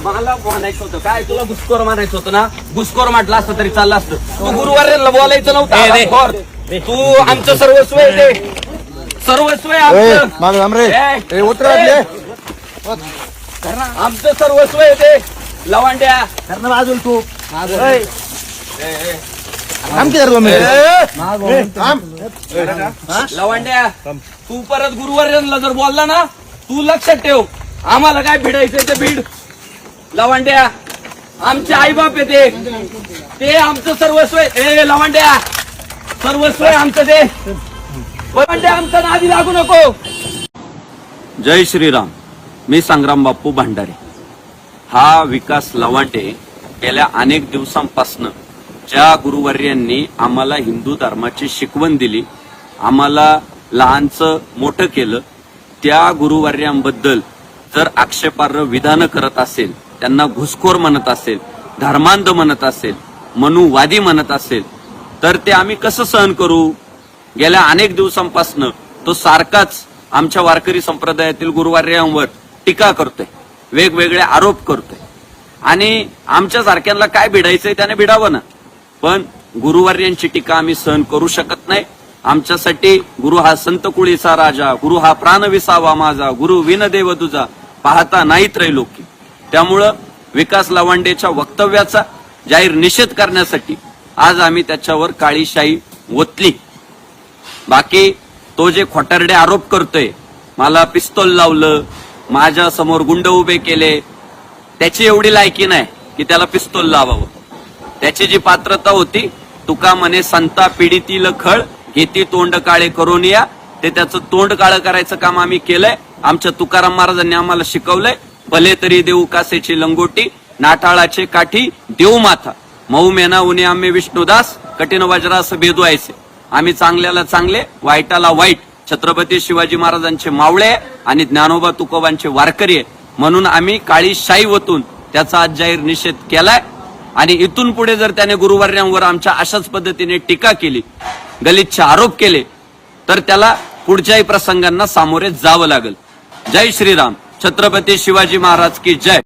मला म्हणायचं होतं काय, तुला घुसखोर म्हणायचं होतं ना, घुसखोर म्हटलं असतं तरी चाललं असतं. तू गुरुवार्यांना बोलायचं नव्हतं. तू आमचं सर्वस्व आहे ते, सर्वस्व आहे आमचं सर्वस्व आहे ते. लवांड्या बाजूल तू लवांड्या, तू परत गुरुवार्यांना जर बोलला ना, तू लक्षात ठेव, आम्हाला काय भिडायचंय ते भीड. लवांड्या आमचे आईबाप आहे ते आमचं सर्वस्व आहे. लवांड्या सर्वस्व आहे आमचं ते. लवांड्या आमचं नादी लागू नको. जय श्रीराम. मी संग्राम बाप्पू भांडारे. हा विकास लवांडे गेल्या अनेक दिवसांपासून ज्या गुरुवर्यांनी आम्हाला हिंदू धर्माची शिकवण दिली, आम्हाला लहानचं मोठं केलं, त्या गुरुवर्यांबद्दल जर आक्षेपार्ह विधानं करत असेल, त्यांना घुसखोर म्हणत असेल, धर्मांध म्हणत असेल, मनुवादी म्हणत असेल, तर ते आम्ही कसं सहन करू? गेल्या अनेक दिवसांपासून तो सारखाच आमच्या वारकरी संप्रदायातील गुरुवर्यांवर टीका करतोय, वेगवेगळे आरोप करतोय. आणि आमच्या सारख्यांना काय भिडायचंय त्याने भिडावं ना, पण गुरुवर्यांची टीका आम्ही सहन करू शकत नाही. आमच्यासाठी गुरु हा संत कुळीचा राजा, गुरु हा प्राण विसावा माझा, गुरु विनदेव तुझा पाहता नाही त्रैलोकी. त्यामुळं विकास लवांडेच्या वक्तव्याचा जाहीर निषेध करण्यासाठी आज आम्ही त्याच्यावर काळी शाई ओतली. बाकी तो जे खोटारडे आरोप करतोय, मला पिस्तोल लावलं, माझ्या समोर गुंड उभे केले, त्याची एवढी लायकी नाही की त्याला पिस्तोल लावावं. त्याची जी पात्रता होती, तुका म्हणे संता पिढीतील खळ घेती तोंड काळे करून या, ते त्याचं तोंड काळं करायचं काम आम्ही केलंय. आमच्या तुकाराम महाराजांनी आम्हाला शिकवलंय, भले तरी देऊ कासेची लंगोटी, नाठाळाचे काठी देऊ माथा, मऊ मेना उन्हे आम्ही विष्णुदास, कठीण वज्रास भेदवायचे. आम्ही चांगल्याला चांगले, वाईटाला वाईट, छत्रपती शिवाजी महाराजांचे मावळे आणि ज्ञानोबा तुकोबांचे वारकरी आहे, म्हणून आम्ही काळी शाई वतून त्याचा आज जाहीर निषेध केलाय. आणि इथून पुढे जर त्याने गुरुवर्यांवर आमच्या अशाच पद्धतीने टीका केली, गलिच्छ आरोप केले, तर त्याला पुढच्याही प्रसंगांना सामोरे जावं लागेल. जय श्रीराम. छत्रपती शिवाजी महाराज की जय.